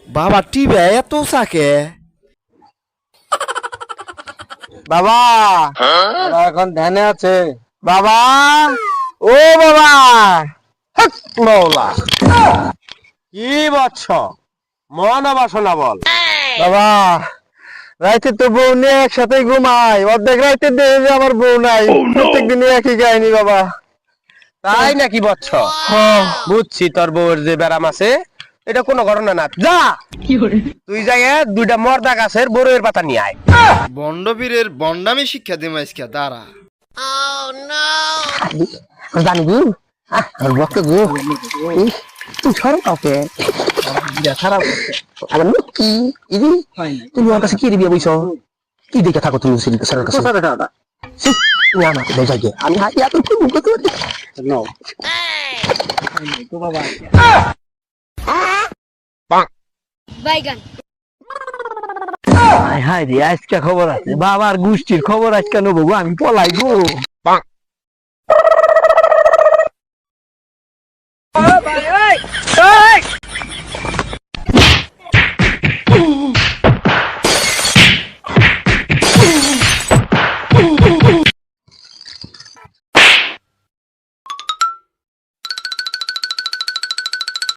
বাবা টিভি এত সাকে বাবা বাবা এখন ধ্যানে আছে বাবা ও বাবা হাক মৌলা কি বচ্ছ মন বাসনা বল বাবা রাইতে তো বউ নিয়ে একসাথে ঘুমাই অর্ধেক রাইতে দেখে যে আমার বউ নাই প্রত্যেক দিনে একই কাহিনী বাবা তাই নাকি বচ্ছ বুঝছি তোর বউয়ের যে ব্যারাম আছে এটা কোনো ঘটনা না যা তুই যাই দুইটা মর্দা গাছের বড়ের পাতা নিয়ে আয় বন্ডবীরের বন্ডামি শিক্ষা দিমা ইসকা দাঁড়া জানি গু আর বক্ত গু তুই সরম কাউকে খারাপ আর কি ইদি তুমি আমার কাছে কি দিবি বইছো কি দেখে থাকো তুমি স্যারের কাছে তুমি আমার যাই আমি হাতি এত কি মুখ করতে নো তো বাবা বাইগান হাই হাই রে আজকে খবর আছে বাবার গোষ্ঠীর খবর আজকে নেবো গো আমি পলাই গো এই